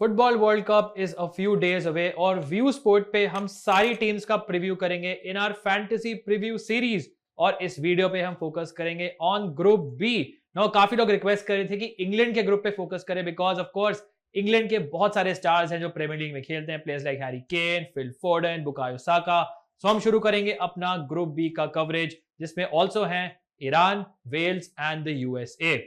Football world Cup is a few days away और view sport पे हम सारी टीम्स का प्रीव्यू करेंगे इन आर फैंटेसी प्रीव्यू सीरीज। और इस वीडियो पे हम फोकस करेंगे ऑन ग्रुप बी। नो काफी लोग रिक्वेस्ट कर रहे थे कि इंग्लैंड के ग्रुप पे फोकस करें बिकॉज ऑफ कोर्स इंग्लैंड के बहुत सारे स्टार्स हैं जो प्रीमियर लीग में खेलते हैं, players like Harry Kane, Phil Foden, Bukayo Saka. So हम शुरू करेंगे अपना ग्रुप बी का कवरेज जिसमें ऑल्सो हैं Iran, Wales and the USA.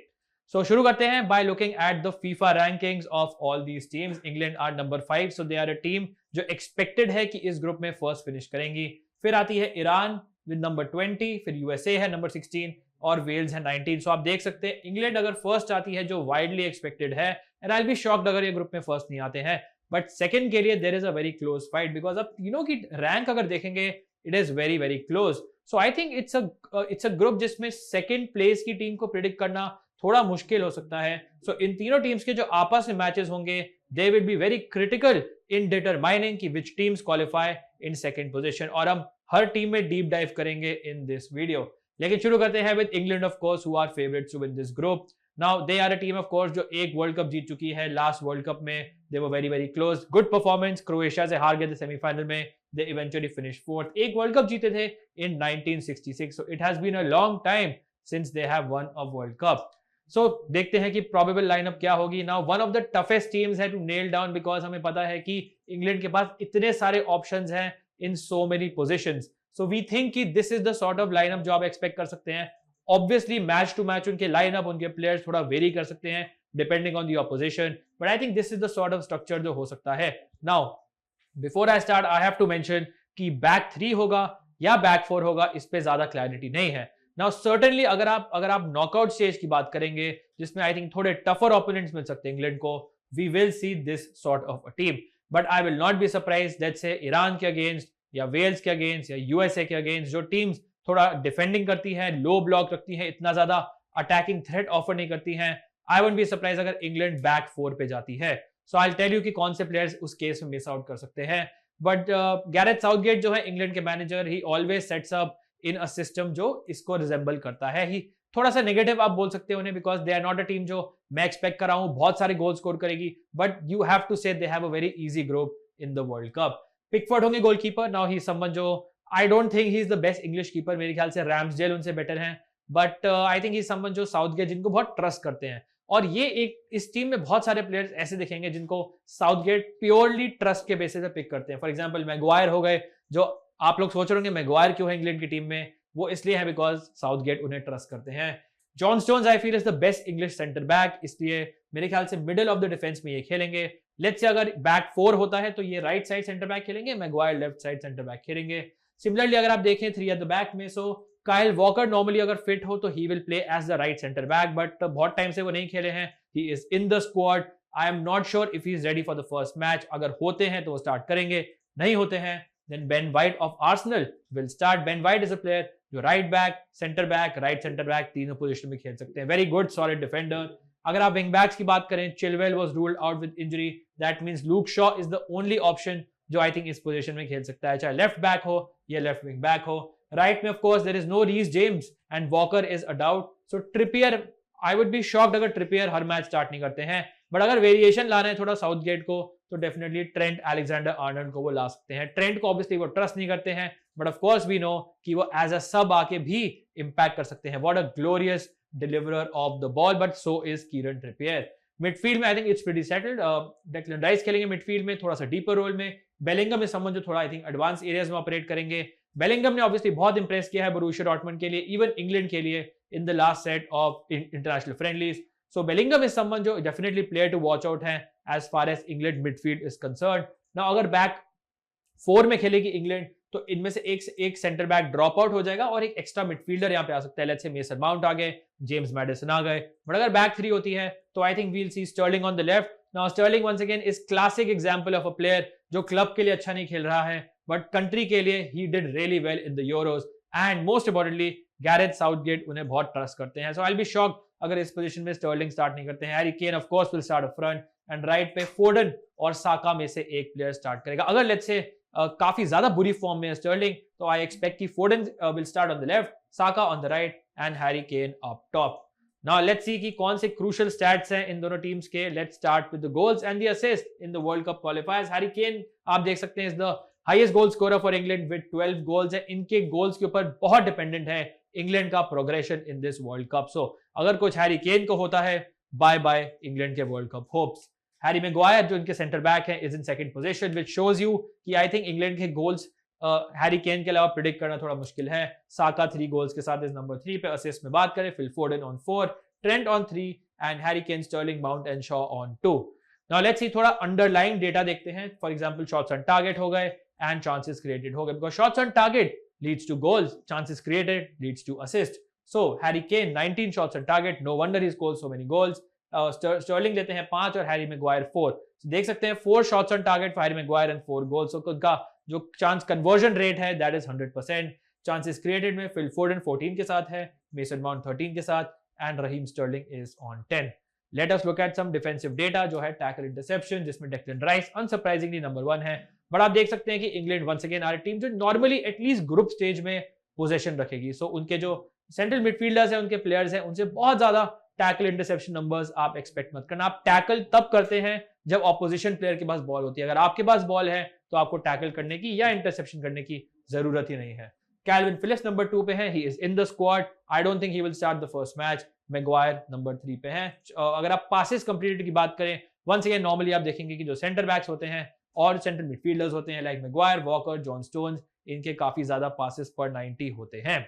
So शुरू करते हैं by looking at the FIFA rankings of all these teams. England are number 5, so they are a team जो expected है कि इस ग्रुप में फर्स्ट फिनिश करेंगी। फिर आती है ईरान विद नंबर 20, फिर यूएसए है नंबर 16 और वेल्स है 19। सो आप देख सकते हैं इंग्लैंड अगर फर्स्ट आती है जो वाइडली एक्सपेक्टेड है, and I will be shocked अगर ये ग्रुप में फर्स्ट नहीं आते हैं, बट सेकंड के लिए there is a very close fight because अब तीनों की रैंक अगर देखेंगे it is very very close. So I think it's a group जिसमें सेकंड प्लेस की टीम को प्रिडिक्ट करना थोड़ा मुश्किल हो सकता है। सो इन तीनों टीम्स के जो आपस में मैचेस होंगे they will be very critical in determining कि which teams qualify in second position, और हम हर टीम में डीप डाइव करेंगे इन दिस वीडियो। लेकिन शुरू करते हैं with England of course who are favourites to win this group. Now they are a team of course जो एक वर्ल्ड कप जीत चुकी है। लास्ट वर्ल्ड कप में they were very very close, good performance, Croatia से हार गए थे semifinal में, दे इवेंचुअली फिनिश फोर्थ। एक वर्ल्ड कप जीते थे in 1966, so it has been a long time since they have won a world cup. So देखते हैं कि प्रोबेबल लाइनअप क्या होगी। Now one of the toughest teams है टू नेल डाउन बिकॉज हमें पता है कि इंग्लैंड के पास इतने सारे ऑप्शंस हैं in so many positions. So we think कि this is the sort of lineup जो आप एक्सपेक्ट कर सकते हैं। ऑब्वियसली मैच टू मैच उनके लाइनअप, उनके प्लेयर्स थोड़ा वेरी कर सकते हैं depending on the opposition, but I think this is the sort of structure जो हो सकता है। Now before I start I have to mention कि बैक 3 होगा या बैक 4 होगा, इस पे ज्यादा क्लैरिटी नहीं है। नाउ सर्टेनली अगर आप नॉकआउट स्टेज की बात करेंगे जिसमें आई थिंक थोड़े टफर ओपोनेंट्स मिल सकते हैं इंग्लैंड को, we will see this sort of a team, but I will not be surprise let's say Iran के अगेंस्ट या वेल्स के अगेंस्ट या यूएसए के अगेंस्ट, जो टीम्स थोड़ा डिफेंडिंग करती हैं, लो ब्लॉक रखती हैं, इतना ज्यादा अटैकिंग थ्रेट ऑफर नहीं करती हैं, आई वोंट बी सरप्राइज अगर इंग्लैंड बैक 4 पे जाती है। सो आई टेल यू कि कौन से प्लेयर्स उस केस में मिस आउट कर सकते हैं। बट गैरेथ साउथगेट जो है इंग्लैंड के manager, he always sets up in a system जो इसको रिजेंबल करता है। ही थोड़ा सा नेगेटिव आप बोल सकते हैं उन्हें because they are not a team जो मैं एक्सपेक्ट कर रहा हूं बहुत सारे गोल स्कोर करेगी, but you have to say they have a very easy group in the world cup. Pickford होंगे गोलकीपर। नाउ ही समवन जो I don't think he is the best English keeper, मेरे ख्याल से Ramsdale उनसे better हैं, but I think he someone जो Southgate जिनको बहुत ट्रस्ट करते हैं, और ये एक इस टीम में बहुत सारे प्लेयर्स ऐसे दिखेंगे जिनको साउथगेट प्योरली ट्रस्ट के बेसिस पे पिक करते हैं। फॉर एग्जांपल मैगवायर हो गए, जो आप लोग सोच रहे होंगे मैगवायर क्यों है इंग्लैंड की टीम में, वो इसलिए है बिकॉज साउथगेट उन्हें ट्रस्ट करते हैं। John stones I feel is the best English centre back, इसलिए मेरे ख्याल से मिडिल ऑफ द डिफेंस में ये खेलेंगे। लेट्स से अगर बैक 4 होता है तो ये राइट साइड सेंटर बैक खेलेंगे, Maguire left side center back खेलेंगे। सिमिलरली अगर आप देखें 3 एट द बैक में, सो काइल वॉकर नॉर्मली अगर फिट हो तो he will play as the right centre back, but बहुत टाइम से वो नहीं खेले हैं, he is in the squad. I am not sure if he is ready for the first match. अगर होते हैं तो वो स्टार्ट करेंगे, नहीं होते हैं then Ben White of Arsenal will start. Ben White is a player जो right back, centre back, right centre back तीनों पोजीशन में खेल सकते हैं, वेरी गुड सॉलिड डिफेंडर। अगर आप विंग बैक्स की बात करें, Chilwell was ruled out with injury, that means Luke Shaw is the only option जो आई थिंक इस पोजीशन में खेल सकता है, चाहे लेफ्ट बैक हो या लेफ्ट विंग बैक हो। राइट में of course there is no Reece James and Walker is a doubt, so Trippier I would be shocked अगर ट्रिपियर हर मैच स्टार्ट नहीं करते हैं, बट अगर वेरिएशन लाना है थोड़ा साउथगेट को तो डेफिनेटली ट्रेंट अलेक्जेंडर आर्नल्ड को वो ला सकते हैं। ट्रेंट को ऑब्वियसली वो ट्रस्ट नहीं करते हैं, but of course we know कि वो एज अ सब आके भी इंपैक्ट कर सकते हैं। What a glorious deliverer of the ball, but so is Kieran Trippier. Midfield में I think it's pretty settled. Declan Rice खेलेंगे मिडफील्ड में थोड़ा सा डीपर रोल में। बेलिंगम इज समवन जो थोड़ा आई थिंक एडवांस एरियाज में ऑपरेट करेंगे। बेलिंगम ने ऑब्वियसली बहुत इंप्रेस किया है बोरुसिया डॉर्टमंड के लिए, इवन इंग्लैंड के लिए in the last set of international friendlies. So Bellingham is someone जो definitely player to watch out है as far as England midfield is concerned. Now अगर बैक 4 में खेलेगी इंग्लैंड तो इनमें से एक सेंटर बैक ड्रॉप आउट हो जाएगा और एक एक्स्ट्रा मिडफील्डर यहाँ पे आ सकता है। लेट्स से मेसन माउंट आ गए, जेम्स मैडिसन आ गए, बट अगर बैक 3 होती है तो I think we'll see Sterling on the left. Now Sterling once again is classic example of a player जो क्लब के लिए अच्छा नहीं खेल रहा है बट कंट्री के लिए he did really well in the euros, and most importantly Gareth Southgate उन्हें बहुत ट्रस्ट करते हैं। So I will be shocked अगर इस पोजीशन में स्टर्लिंग स्टार्ट नहीं करते हैं। Harry Kane of course will start up front, and right पे फोर्डन और साका में से एक प्लेयर स्टार्ट करेगा। अगर लेट्स से काफी ज्यादा बुरी फॉर्म में है स्टर्लिंग तो आई एक्सपेक्ट कि फोर्डन will start on the left, Saka on the right and Harry cane up top. Now let's सी कि कौन से क्रूशियल स्टैट्स हैं इन दोनों टीम्स के। Let's start with the goals and the assist in the world Cup क्वालिफायर्स। Harry Kane आप देख सकते हैं is the highest goal scorer for England with 12 goals है। इनके गोल्स के ऊपर बहुत डिपेंडेंट है इंग्लैंड का progression in this world cup. So अगर कुछ हैरी केन को होता है, बाय बाय इंग्लैंड के world cup hopes. Harry Maguire जो इनके सेंटर बैक है is in second position which shows you कि आई थिंक इंग्लैंड के गोल्स हैरी केन के अलावा प्रिडिक्ट करना थोड़ा मुश्किल है। साका 3 गोल्स के साथ इज नंबर 3 पे। असिस्ट में बात करें, Phil Foden on 4, Trent on 3 and Harry Kane, Sterling, Mount and Shaw on 2। Now let's see थोड़ा अंडरलाइन डेटा देखते हैं। For example shots on target हो गए एंड चांसेस क्रिएटेड हो गए, because shots on target leads to goals, chances created leads to assist. So Harry Kane 19 shots on target, no wonder he scored so many goals. Sterling लेते हैं 5 और Harry Maguire 4। So, देख सकते हैं 4 shots on target for Harry Maguire and 4 goals. So उनका जो chance conversion rate है that is 100%। Chances created में फिल फोर्डन 14 के साथ है, मेसन माउंट 13 के साथ and Raheem Sterling is on 10। Let us look at some defensive data जो है टैकल इंटरसेप्शन, जिसमें डेक्लन राइस अनसरप्राइजिंगली नंबर 1 है। बट आप देख सकते हैं कि England once again are team जो नॉर्मली एटलीस्ट ग्रुप स्टेज में पोजीशन रखेगी। सो उनके जो सेंट्रल मिडफील्डर्स हैं, उनके प्लेयर्स हैं, उनसे बहुत ज्यादा टैकल इंटरसेप्शन नंबर्स आप एक्सपेक्ट मत करना। आप टैकल तब करते हैं जब ऑपोजिशन प्लेयर के पास बॉल होती है। अगर आपके पास बॉल है तो आपको टैकल करने की या इंटरसेप्शन करने की जरूरत ही नहीं है। कैल्विन फिलिप्स नंबर 2 पे है, he is in the squad. I don't think he will start the first match. Maguire number 3 पे है। अगर आप पासेस कंप्लीटेड की बात करें, वंस अगेन नॉर्मली आप देखेंगे कि जो सेंटर बैक्स होते हैं और सेंट्रल मिडफील्डर्स होते हैं like Maguire, walker, John stones, इनके काफी ज्यादा पासेस पर 90 होते हैं।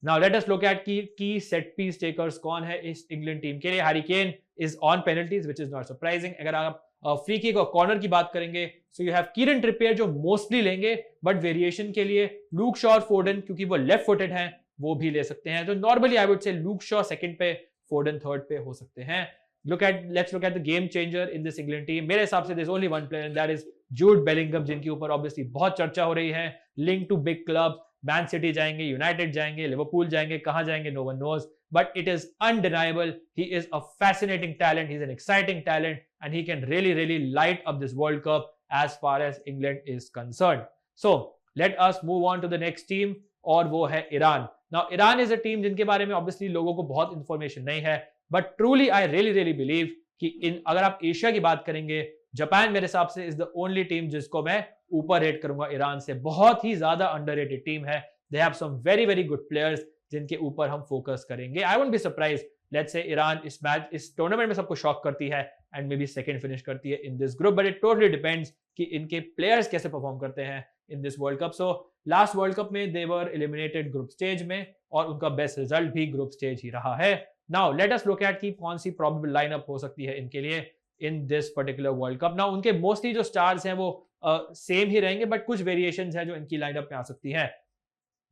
Now let us look eight की सेट पीस टेकर्स कौन है इस इंग्लैंड टीम के लिए। Harry Kane is on penalties which is not surprising. अगर आप फ्री किक और कॉर्नर की बात करेंगे, so you have Kieron Trippier जो मोस्टली लेंगे, बट वेरिएशन के लिए लूक शॉ और फोर्डन, क्योंकि वो लेफ्ट फुटेड हैं, वो भी ले सकते हैं। तो normally I would say Luke Shaw second पे, फोर्डन थर्ड पे हो सकते हैं। Let's look at the game changer in this England team. मेरे हिसाब से there is only one player and that is Jude Bellingham, जिनके ऊपर ऑब्वियसली बहुत चर्चा हो रही है। Link to big clubs, Man City जाएंगे, यूनाइटेड जाएंगे, लिवरपूल जाएंगे, कहां जाएंगे no one knows, but it is undeniable he is a fascinating talent, he's an exciting talent and he can really light up this World Cup as far as England is concerned. So let us move on to the next team और वो है Iran. Now Iran is a team जिनके बारे में obviously लोगों को बहुत information नहीं है, but truly I really believe कि अगर आप एशिया की बात करेंगे, जापान मेरे हिसाब से इज द ओनली टीम जिसको मैं ऊपर रेट करूंगा ईरान से। बहुत ही ज्यादा अंडररेटेड टीम है। They have some very good players जिनके ऊपर हम फोकस करेंगे। I won't be surprise let's say Iran इस टूर्नामेंट में सबको शॉक करती है and maybe second finish करती है in this group, but it totally depends कि इनके प्लेयर्स कैसे परफॉर्म करते हैं in this world cup. So last world cup में they were eliminated group stage में और उनका बेस्ट रिजल्ट भी ग्रुप स्टेज ही रहा है। Now let us look eight की कौन सी प्रोबेबल लाइनअप हो सकती है इनके लिए in this particular world cup. Now उनके मोस्टली जो स्टार्स हैं वो सेम ही रहेंगे, बट कुछ वेरिएशंस हैं जो इनकी लाइनअप में आ सकती हैं।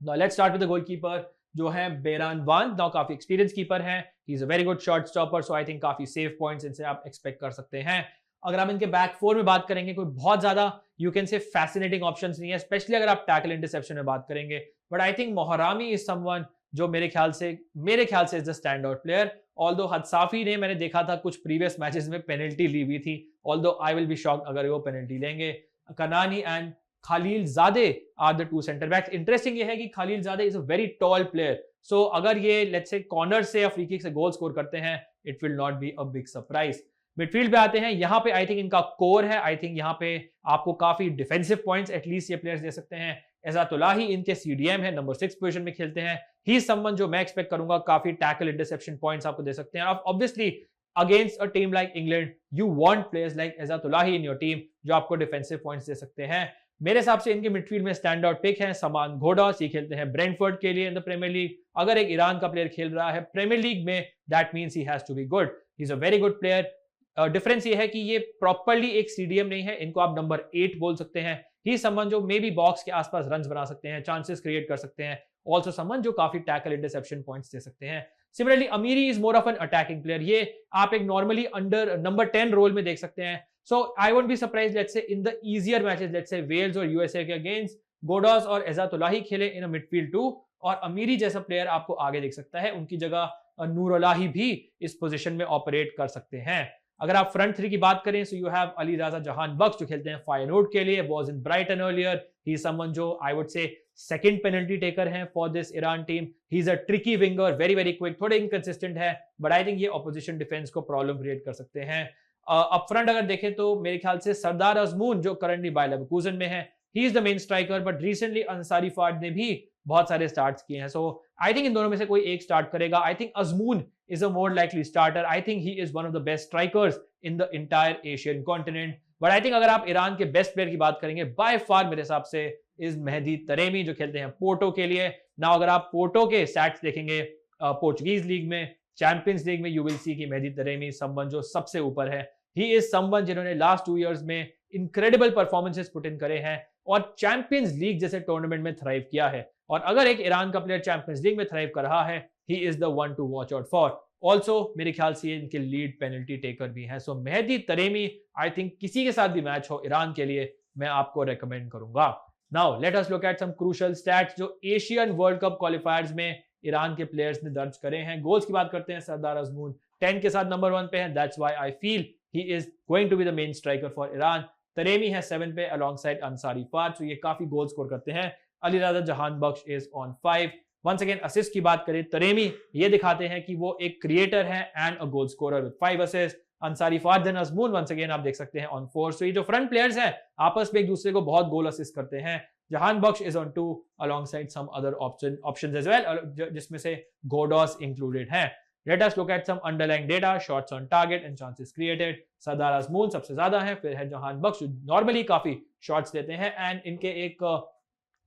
Now let's start with the goalkeeper जो है बेरान वान। नाउ काफी एक्सपीरियंस कीपर हैं, he is a very good shot stopper, so I think काफी सेफ पॉइंट्स इनसे आप एक्सपेक्ट कर सकते हैं। अगर हम इनके बैक फोर में बात करेंगे, कोई बहुत ज्यादा यू कैन से फैसिनेटिंग ऑप्शंस नहीं है, स्पेशली अगर आप टैकल इंटरसेप्शन में बात करेंगे, but I think Moharrami is someone जो मेरे ख्याल से is the stand out player. Although Hajsafi ने मैंने देखा था कुछ प्रीवियस मैचेस में पेनल्टी ली हुई थी, although I will be shocked अगर वो पेनल्टी लेंगे। Kanaani and Khalil Zadeh are the two centre backs. Interesting ये है कि Khalil Zadeh is a very tall player, so अगर ये लेट्स से कॉर्नर से या फ्री किक से गोल स्कोर करते हैं, it will not be a big surprise. Midfield पे आते हैं, यहाँ पे आई थिंक इनका कोर है, आई थिंक यहाँ पे आपको काफी डिफेंसिव पॉइंट्स एटलीस्ट ये प्लेयर्स दे सकते हैं। एजातुल्लाही इनके सीडीएम है, नंबर 6 पोजीशन में खेलते हैं। ही समवन जो मैं एक्सपेक्ट करूंगा काफी टैकल इंटरसेप्शन पॉइंट्स आपको दे सकते हैं। Obviously against a team like England you want players like Ezatolahi in your team जो आपको डिफेंसिव पॉइंट्स दे सकते हैं। मेरे हिसाब से इनके मिडफील्ड में स्टैंड आउट पिक है समान घोडास, ये खेलते हैं ब्रेंटफोर्ड के लिए इन द प्रीमियर लीग। अगर एक ईरान का प्लेयर खेल रहा है प्रीमियर लीग में, that means he has to be good, he is a very good player. Difference ये है कि ये प्रॉपर्ली एक सीडीएम नहीं है, इनको आप नंबर 8 बोल सकते हैं। ही समवन जो मे बी बॉक्स के आसपास रन्स बना सकते हैं, चांसेस क्रिएट कर सकते हैं, ऑल्सो समवन जो काफी टैकल इंटरसेप्शन पॉइंट्स दे सकते हैं। Similarly Amiri is more of an attacking player, ये आप एक नॉर्मली अंडर नंबर 10 रोल में देख सकते हैं। So I won't be surprised, let's say in the easier matches, let's say Wales और USA के against, गोडास और एजातुल्लाही खेले in a midfield too, और अमीरी जैसा प्लेयर आपको आगे देख सकता है, उनकी जगह नूरुल्लाही भी इस पोजीशन में ऑपरेट कर सकते हैं। अगर आप फ्रंट थ्री की बात करें, so you have अली राजा जहान बख्श जो खेलते हैं फायनोर्ड के लिए, was in Brighton earlier, he is someone जो I would say second penalty taker हैं for this Iran team. He is a tricky winger, very very quick, थोड़े इनकंसिस्टेंट है, बट आई थिंक ये ऑपोजिशन डिफेंस को problem create कर सकते हैं। Up front अगर देखें तो मेरे ख्याल से सरदार अजमून जो करंटली बायर लेवरकुसन में है, he is the main striker, but recently Ansarifard ने भी बहुत सारे स्टार्ट्स किए हैं। सो आई थिंक इन दोनों में से कोई एक स्टार्ट करेगा। I think Azmoun is a more likely starter. I think he is one of the best strikers in the entire Asian continent. But I think अगर आप ईरान के best player की बात करेंगे, बाय फार मेरे हिसाब से इज मेहदी तरेमी, जो खेलते हैं पोर्टो के लिए। ना अगर आप पोर्टो के स्टैट्स देखेंगे पोर्चुगीज लीग में, चैंपियंस लीग में, यू विल सी कि मेहदी तरेमी समवन जो सबसे ऊपर है। ही इज समवन जिन्होंने लास्ट 2 इयर्स में इनक्रेडिबल परफॉर्मेंसेस पुट इन करे हैं और चैंपियंस लीग जैसे टूर्नामेंट में थ्राइव किया है। और अगर एक ईरान का प्लेयर चैंपियंस लीग में थ्राइव कर रहा है, he is the one two watch out for. Also मेरे ख्याल से इनके लीड पेनल्टी टेकर भी हैं। सो मेहदी तरेमी आई थिंक किसी के साथ भी मैच हो ईरान के लिए मैं आपको रेकमेंड करूंगा। Now let us look at some crucial stats जो एशियन वर्ल्ड कप क्वालिफायर्स में ईरान के प्लेयर्स ने दर्ज करे हैं। गोल्स की बात करते हैं, सरदार अजमून 10 के साथ नंबर 1 पे है। That's why I feel he is going to be the main striker for Iran. Taremi है 7 पे अलोंगसाइड अंसारी फार्ड, तो ये काफी गोल स्कोर करते हैं। Alireza Jahanbakhsh is on 5। Once again assist की बात करें, तरेमी ये दिखाते हैं कि वो एक क्रिएटर है and a goal scorer with 5 assist. Ansarifard and Azmoun once again आप देख सकते हैं ऑन 4। सो ये जो फ्रंट प्लेयर्स हैं आपस में एक दूसरे को बहुत गोल असिस्ट करते हैं। Jahanbakhsh is on 2 alongside some other options as well, जिसमें से गोडोस इंक्लूडेड हैं। Let us look at some underlying data, shots on target and chances created. Sardar Azmoun सबसे ज्यादा है, फिर है जहान बख्श नॉर्मली काफी शॉट्स देते हैं एंड इनके एक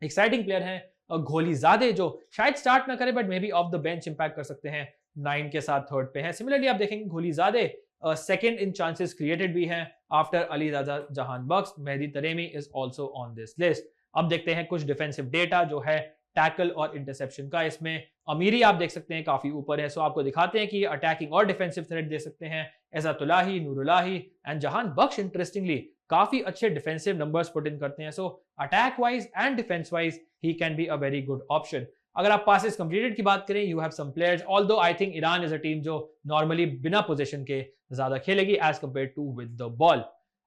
एक्साइटिंग प्लेयर है घोलीजादे जो शायद स्टार्ट ना करे but may be of the bench impact कर सकते हैं। 9 के साथ 3rd पे है। सिमिलरली आप देखेंगे Gholizadeh second in chances created भी हैं after Alireza Jahanbakhsh. Mehdi Taremi is also on this list. अब देखते हैं कुछ डिफेंसिव डेटा जो है टैकल और इंटरसेप्शन का। इसमें अमीरी आप देख सकते हैं काफी ऊपर है। सो आपको दिखाते हैं कि अटैकिंग और डिफेंसिव थ्रेट दे सकते हैं। एजातुल्लाही, नूरुल्लाही एंड जहान बख्श इंटरेस्टिंगली काफी अच्छे डिफेंसिव नंबर्स पुट इन करते हैं। So attack wise and defence wise he can be a very good option. अगर आप पासेस कंप्लीटेड की बात करें, you have some players, although I think Iran is a team जो नॉर्मली बिना position के ज्यादा खेलेगी as compare to with the ball.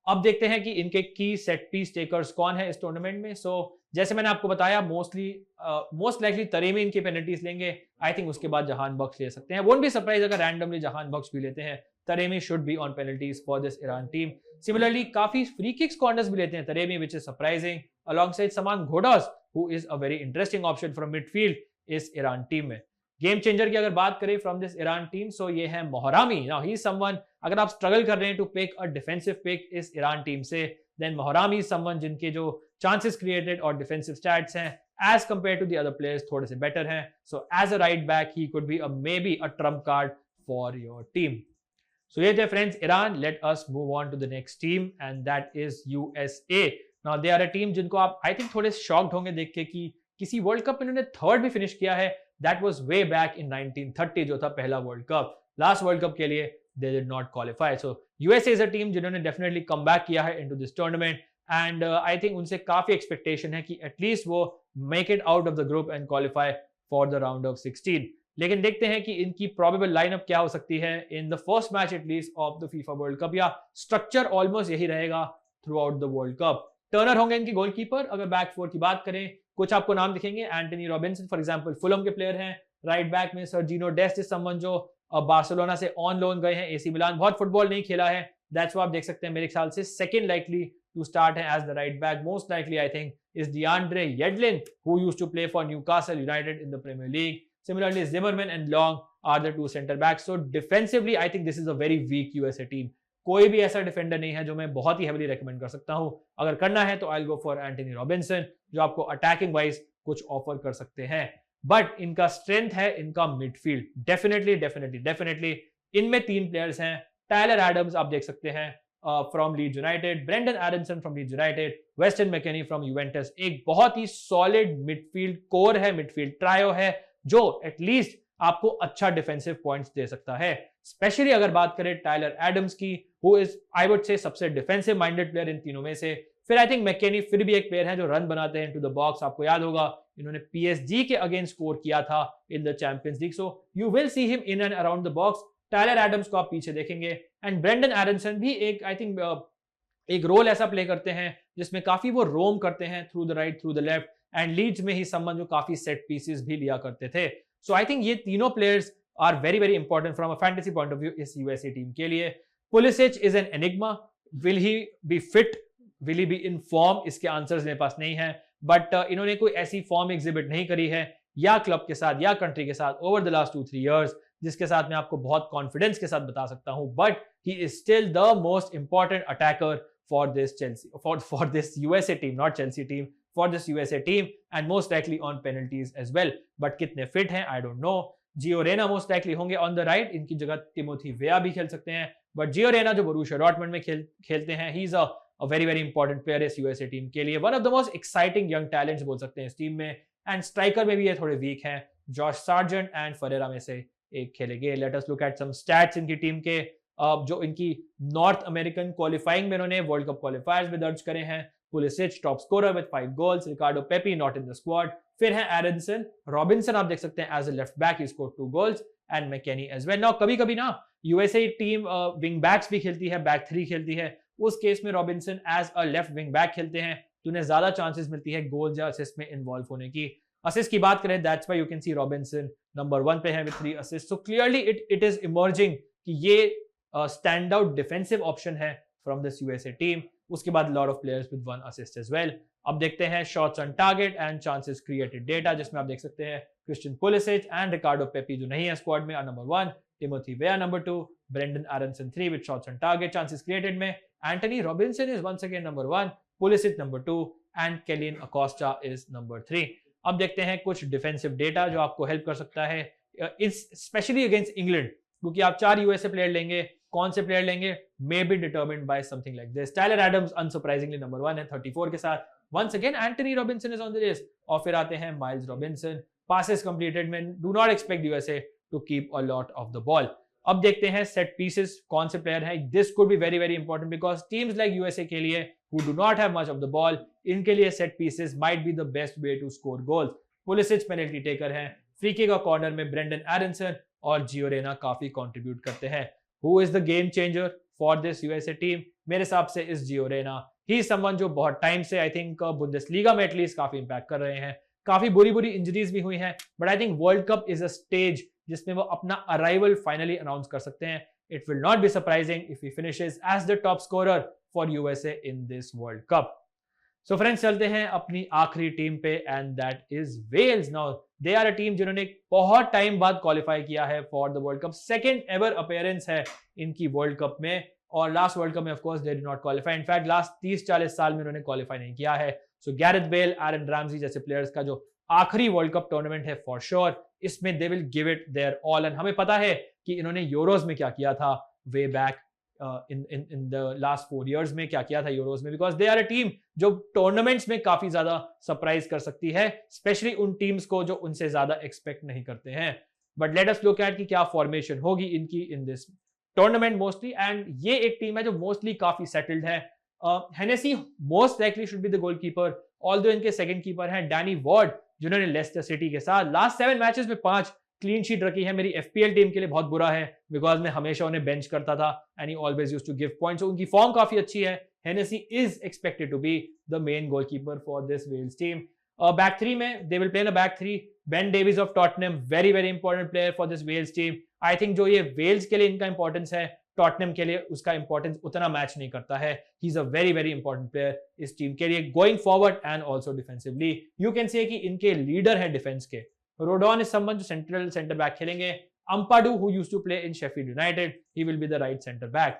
अब देखते हैं कि इनके की सेट पीस टेकर्स कौन है इस टूर्नामेंट में। सो जैसे मैंने आपको बताया मोस्ट लाइकली तरेमी इनकी पेनल्टीज लेंगे। आई थिंक उसके बाद जहान बख्श ले सकते हैं। वोंट बी सरप्राइज अगर रैंडमली जहान बख्श भी लेते हैं। Taremi should be on penalties for this Iran team. Similarly काफी फ्री किक्स कॉर्नर्स भी लेते हैं Taremi, which is surprising, alongside Saman Ghoddos who is a very interesting option from midfield इस Iran team में। Game changer की अगर बात करें from this Iran team, so ये है Moharrami. Now he is someone, अगर आप स्ट्रगल कर रहे हैं to pick a defensive pick इस ईरान टीम से, देन मोहरामी इज समवन जिनके जो चांसेस क्रिएटेड और डिफेंसिव स्टैट्स हैं as compare to the other players थोड़े से बेटर हैं। So as a right back he could be a may be a trump card for your team. So ये थे friends Iran. Let us move on to the next team and that is USA. Now they are a team जिनको आप आई think थोड़े shocked होंगे देख के कि किसी वर्ल्ड कप में इन्होंने 3rd भी फिनिश किया है। That was way back in 1930 जो था पहला world cup. Last world cup के लिए दे did not qualify. So USA is a team जिन्होंने डेफिनेटली कम बैक किया है into this tournament and I think उनसे काफी एक्सपेक्टेशन है कि एटलीस्ट वो make it out of the group and qualify for the round of 16। लेकिन देखते हैं कि इनकी प्रोबेबल लाइनअप क्या हो सकती है in the first match at least of the FIFA world cup, या स्ट्रक्चर ऑलमोस्ट यही रहेगा through out the world cup. Turner होंगे इनकी गोलकीपर। अगर बैक फोर की बात करें, कुछ आपको नाम दिखेंगे। Antony Robinson for example Fulham के प्लेयर हैं। राइट बैक में सर्जिनो डेस्ट इज समवन जो बार्सिलोना से ऑन लोन गए हैं एसी मिलान, बहुत फुटबॉल नहीं खेला है। दैट्स व्हाई आप देख सकते हैं मेरे ख्याल से सेकंड लाइकली टू स्टार्ट है as the right back. Most likely I think is DeAndre Yedlin who used to play for Newcastle United in the Premier League. Similarly, Zimmerman and Long are the 2 center backs. So defensively, I think this is a very weak USA team. कोई भी ऐसा defender नहीं है जो मैं बहुत ही heavily recommend कर सकता हूं। अगर करना है तो I will go for Antony Robinson जो आपको अटैकिंग वाइज कुछ ऑफर कर सकते हैं। बट इनका स्ट्रेंथ है इनका मिडफील्ड। डेफिनेटली इनमें 3 प्लेयर्स हैं। टायलर एडम्स आप देख सकते हैं from Leeds United, Brenden Aaronson from Leeds United, Weston McKennie from Juventus. एक बहुत ही सॉलिड मिडफील्ड कोर है, मिडफील्ड ट्रायो है जो एटलीस्ट आपको अच्छा डिफेंसिव पॉइंट्स दे सकता है। स्पेशली अगर बात करें टायलर एडम्स की, हु इज आई वुड से सबसे डिफेंसिव माइंडेड प्लेयर इन तीनों में से। फिर आई थिंक मैकेनी फिर भी एक प्लेयर है जो रन बनाते हैं इनटू द बॉक्स। आपको याद होगा इन्होंने पीएसजी के अगेंस्ट स्कोर किया था in the Champions League. So you will see him in and around the box. Tyler Adams को आप पीछे देखेंगे एंड ब्रेंडन एरनसन भी एक आई थिंक एक रोल ऐसा प्ले करते हैं जिसमें काफी वो रोम करते हैं through the right through the left. And Leeds में ही समवन जो काफी सेट पीसेस भी लिया करते थे। सो आई थिंक ये तीनों players are very very important from a fantasy point of view इस यूएसए टीम के लिए। Pulisic is an enigma, will he be fit, will he be in form, इसके आंसर्स मेरे पास नहीं है, बट इन्होंने कोई ऐसी फॉर्म एग्जिबिट नहीं करी है या क्लब के साथ या कंट्री के साथ ओवर द लास्ट 2-3 इयर्स जिसके साथ मैं आपको बहुत कॉन्फिडेंस के साथ बता सकता हूं, but he is still the most important attacker for this Chelsea, for this USA team, not Chelsea team, for this USA team, and most likely on penalties as well. But कितने fit हैं I don't know. Gio Reyna most likely होंगे on the right, इनकी जगह Timothy वेया भी खेल सकते हैं, but जियो रेना जो बोरुसिया डॉर्टमुंड में खेलते हैं, he is a very very important player इस USA टीम के लिए, one of the most exciting young talents बोल सकते हैं इस टीम में, and striker में भी ये थोड़े weak हैं, जॉश सार्जेंट एंड फरेरा में से एक खेलेंगे। Let us look at some stats इनकी टीम के, जो इनकी नॉर्थ अमेरिकन क्वालिफाइंग में इन्होंने वर्ल्ड कप क्वालिफायर्स में दर्ज करे हैं। Pulisic top scorer with 5 goals, Ricardo Pepi not in the squad, फिर है एरनसन, रॉबिन्सन आप देख सकते हैं as a left back, he scored 2 goals, and McKennie as well. Now कभी कभी ना यूएसए टीम विंग बैक्स भी खेलती है, बैक 3 खेलती है, उस केस में Robinson as a left wing back खेलते हैं तो उन्हें ज्यादा चांसेस मिलती है गोल या असिस्ट में इन्वॉल्व होने की। असिस्ट की बात करें, that's why you can see Robinson number 1 पे है with 3 assist, so clearly it is emerging कि ये स्टैंड आउट डिफेंसिव ऑप्शन है फ्रॉम दिस यूएसए टीम। उसके बाद lot of players with 1 assist as well. अब देखते हैं shots on target and chances created data, जिसमें आप देख सकते हैं Christian Pulisic and Ricardo Pepi जो नहीं है स्क्वाड में number 1, Timothy Weah number 2, Brenden Aaronson 3 with shots on target. Chances created में Antonee Robinson is once again number 1, Pulisic number 2 and Kellyn Acosta is number 3। अब देखते हैं कुछ defensive data जो आपको हेल्प कर सकता है स्पेशली अगेंस्ट इंग्लैंड, क्योंकि आप 4 यूएसए प्लेयर लेंगे, कौन से प्लेयर लेंगे may be determined by something like this. Tyler Adams unsurprisingly number 1 है 34 के साथ, once again Antonee Robinson is on the list, और फिर आते हैं माइल्स रॉबिन्सन। पासेस कंप्लीटेड में do not expect USA to keep a lot of the ball. अब देखते हैं सेट पीसेस कौन से प्लेयर हैं, this could be very very important because teams like USA के लिए who do not have much of the ball, इनके लिए set pieces might be the best way to score goals. Pulisic penalty taker हैं, free kick और corner में Brendan Aaronson और Gio Reyna काफी contribute करते हैं। Who is the game changer for this USA team? मेरे हिसाब से इस जियो रेना, ही समवन जो बहुत टाइम से आई थिंक बुंदेसलीगा में एटलीस्ट काफी इंपैक्ट कर रहे हैं। काफी बुरी बुरी इंजरीज भी हुई हैं, but I think World Cup is a stage जिसमें वो अपना अराइवल फाइनली अनाउंस कर सकते हैं। It will not be surprising if he finishes as the top scorer for USA in this world cup. So friends, चलते हैं अपनी आखिरी टीम पे and that is Wales. Now they are a team जिन्होंने बहुत टाइम बाद qualify किया है for the world Cup, second ever appearance है इनकी वर्ल्ड कप में, और लास्ट वर्ल्ड कप में of course they did not qualify. In fact last 30-40 साल में उन्होंने क्वालिफाई नहीं किया है। So Gareth Bale, Aaron Ramsey जैसे प्लेयर्स का जो आखिरी वर्ल्ड कप टूर्नामेंट है फॉर श्योर, इसमें they will give it their all. And हमें पता है कि इन्होंने यूरोज में क्या किया था way back in the last 4 years में क्या किया था यूरोज में, because they are a team जो टूर्नामेंट्स में काफी ज्यादा सरप्राइज कर सकती है, स्पेशली उन टीम्स को जो उनसे ज्यादा एक्सपेक्ट नहीं करते हैं। But let us look at कि क्या फॉर्मेशन होगी इनकी in this tournament mostly, and ये एक टीम है जो मोस्टली काफी सेटल्ड है। Hennessey most likely should be the goalkeeper, although इनके सेकंड कीपर हैं डैनी वार्ड जिन्होंने लेस्टर सिटी के साथ लास्ट 7 मैचेस में 5 क्लीन शीट रखी है। मेरी एफपीएल टीम के लिए बहुत बुरा है बिकॉज मैं हमेशा उन्हें बेंच करता था and he always used to give points. उनकी फॉर्म काफी अच्छी है। Hennessey is expected to be the main goalkeeper for this Wales team. Back 3 में they will play in a back 3, Ben Davies of Tottenham very very important player for this Wales team. I think जो ये Wales के लिए इनका importance है, Tottenham के लिए उसका इंपॉर्टेंस उतना मैच नहीं करता है। He is a very very important player इस टीम के लिए going forward and also defensively. You can say कि इनके लीडर है डिफेंस के। रोडॉन इज समवन जो सेंटर बैक खेलेंगे। Ampadu who used to play in Sheffield United, he will be the right centre back.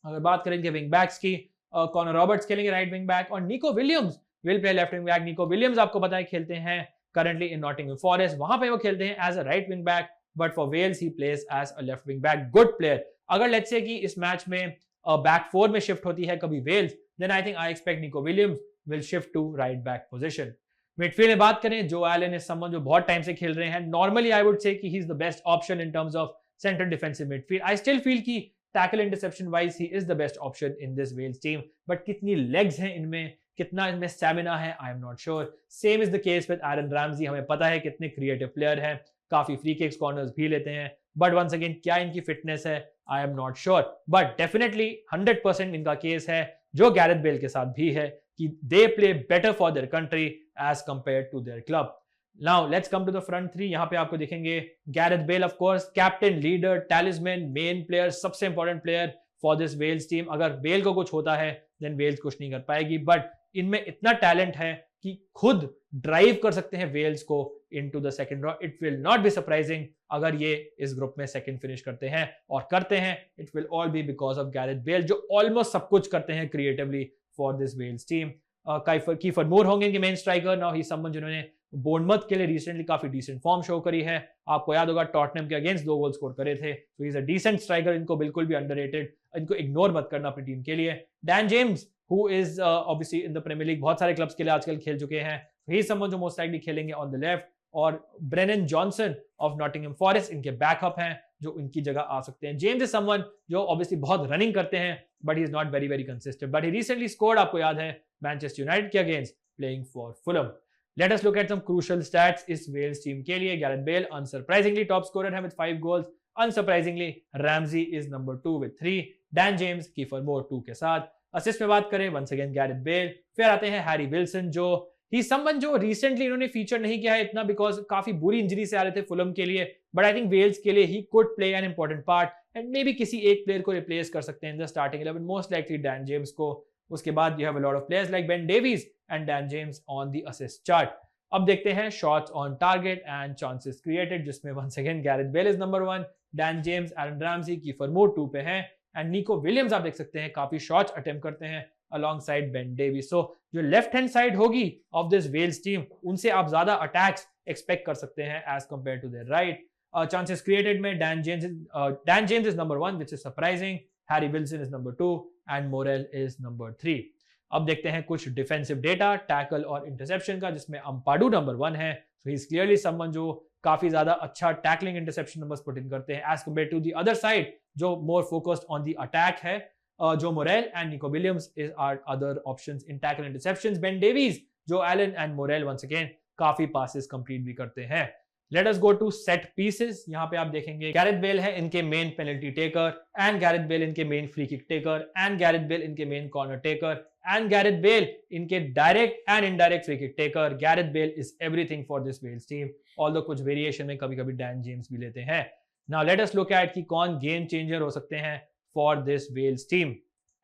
अगर बात करेंगे विंग बैक्स की, कॉनर रॉबर्ट्स खेलेंगे राइट विंग बैक और Neco Williams will play left wing back. Nico Williams आपको पता है खेलते हैं करंटली इन नॉटिंघम फॉरेस्ट, वहां पे वो खेलते हैं as a right wing back, but for Wales he plays as a left wing back. Good player. अगर लेट्स से कि इस मैच में बैक 4 में शिफ्ट होती है कभी Wales, then I think I expect Neco Williams will shift to right back position. Midfield में बात करें, जो एलन इज समवन जो बहुत टाइम से खेल रहे हैं। नॉर्मली आई वुड से कि he is the best option in terms of centre defensive midfield. I still feel कि tackle interception wise he is the best option in this Wales team, but कितनी legs हैं इनमें, कितना इनमें stamina है, I am not sure. Same is the case with Aaron Ramsey. हमें पता है कितने क्रिएटिव प्लेयर हैं, काफी फ्री किक्स कॉर्नर्स भी लेते हैं, बट वंस अगेन क्या इनकी फिटनेस है, I am not sure. But definitely 100% इनका केस है जो गैरेथ बेल के साथ भी है कि they play better for their country as compared to their club. Now let's come to the front three. यहाँ पे आपको दिखेंगे Gareth Bale, of course, captain, leader, talisman, main player, सबसे important player for this Wales team. अगर Bale को कुछ होता है देन वेल्स कुछ नहीं कर पाएगी, बट इनमें इतना टैलेंट है कि खुद ड्राइव कर सकते हैं वेल्स को into the second round. It will not be surprising अगर ये इस ग्रुप में सेकंड फिनिश करते हैं, और करते हैं it will all be because of Gareth Bale, जो ऑलमोस्ट सब कुछ करते हैं creatively for this Wales team. Kieffer Moore होंगे इनके main striker. Now he someone जिन्होंने बोर्नमथ के लिए रिसेंटली काफी डिसेंट फॉर्म शो करी है. आपको याद होगा टॉटनहम के अगेंस्ट 2 गोल स्कोर करे थे. तो he is a decent striker. इनको बिल्कुल भी अंडररेटेड, इनको इग्नोर मत करना अपनी टीम के लिए. Dan James who is obviously in the Premier League, बहुत सारे क्लब्स के लिए आजकल खेल चुके हैं. ही समवन जो मोस्ट लाइकली खेलेंगे ऑन द लेफ्ट. और Brennan Johnson of Nottingham Forest इनके बैकअप हैं जो इनकी जगह आ सकते हैं. जेम्स इज समवन जो ऑब्वियसली बहुत रनिंग करते हैं, but he is not very very consistent. But he recently scored, आपको याद है, मैनचेस्टर यूनाइटेड के against playing for Fulham. Let us look at some crucial stats इस वेल्स टीम के लिए. Gareth Bale unsurprisingly top scorer है with 5 goals. Unsurprisingly Ramsey is number 2 with 3. Dan James, Kieffer Moore 2 के साथ. Assist में बात करें once again गैरेथ बेल. फिर आते हैं हैरी विल्सन, जो ही समवन जो रिसेंटली इन्होंने फीचर नहीं किया है इतना बिकॉज काफी बुरी इंजरी से आ रहे थे फुलहम के लिए, बट आई थिंक वेल्स के लिए he could play an important part and maybe किसी एक प्लेयर को रिप्लेस कर सकते हैं in the starting 11, most likely Dan James को. उसके बाद you have a lot of players like Ben Davies and Dan James on the assist chart. अब देखते हैं shots on target and chances created, जिसमें once again Gareth Bale is number 1, Dan James, Aaron Ramsey, Kiefer मूर 2 पे हैं, and Neco Williams आप देख सकते हैं काफी शॉट्स अटेम्प्ट करते हैं अलोंगसाइड बेन डेविस. सो जो लेफ्ट हैंड साइड होगी ऑफ दिस वेल्स टीम, उनसे आप ज्यादा अटैक्स एक्सपेक्ट कर सकते हैं as compare to their right. Chances created में Dan James is number 1 which is surprising, Harry Wilson is number 2 and Morrell is number 3. अब देखते हैं कुछ डिफेंसिव डेटा, टैकल और इंटरसेप्शन का, जिसमें अम्पाडू नंबर 1 है. So he is clearly someone जो काफी ज्यादा अच्छा tackling interception numbers put in करते हैं as compare to the other side जो more focused on the attack है. Joe Morrell and Neco Williams is are other options in tackle interceptions. Ben Davies, Joe Allen and Morrell once again काफी passes complete भी करते हैं. Let us go to set pieces. यहाँ पे आप देखेंगे Gareth Bale है इनके main penalty taker, and Gareth Bale इनके main free kick taker, and Gareth Bale इनके main corner taker, and Gareth Bale इनके direct and indirect free kick taker. Gareth Bale is everything for this Wales team, although कुछ variation में कभी कभी Dan James भी लेते हैं. Now let us look at कि कौन गेम चेंजर हो सकते हैं for this Wales team,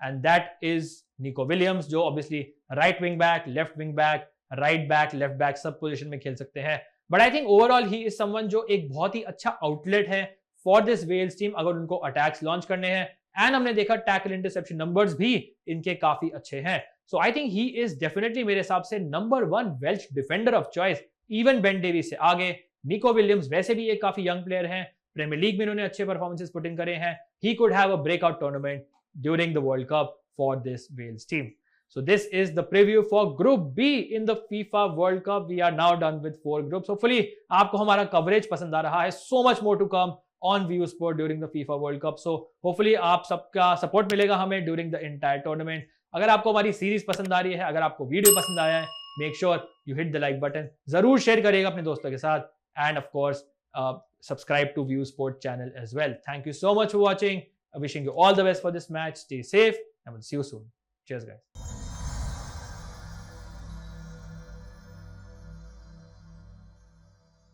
and that is Neco Williams, जो obviously right wing back, left wing back, right back, left back सब पोजीशन में खेल सकते हैं. But I think overall he is someone जो एक बहुत ही अच्छा आउटलेट है फॉर दिस वेल्स टीम अगर उनको अटैक्स लॉन्च करने हैं. एंड हमने देखा टैकल इंटरसेप्शन नंबर्स भी इनके काफी अच्छे हैं. So I think he is definitely मेरे हिसाब से number 1 Welsh defender of choice, even Ben Davies से आगे. निको विलियम्स वैसे भी एक काफी यंग प्लेयर हैं, प्रीमियर लीग में इन्होंने अच्छे परफॉर्मेंसेस पुट इन करे हैं. He could have a breakout tournament during the world Cup for this Wales team. So this is the preview for Group B in the FIFA World Cup. We are now done with 4 groups. Hopefully आपको हमारा coverage पसंद आ रहा है. So much more to come on View Sport during the FIFA World Cup. So hopefully आप सबका support मिलेगा हमें during the entire tournament. अगर आपको हमारी सीरीज पसंद आ रही है, अगर आपको वीडियो पसंद आया है, make sure you hit the like button. जरूर शेयर करिएगा अपने दोस्तों के साथ, and of course subscribe to View Sport channel as well. Thank you so much for watching. Wishing you all the best for this match. Stay safe and we'll see you soon. Cheers guys.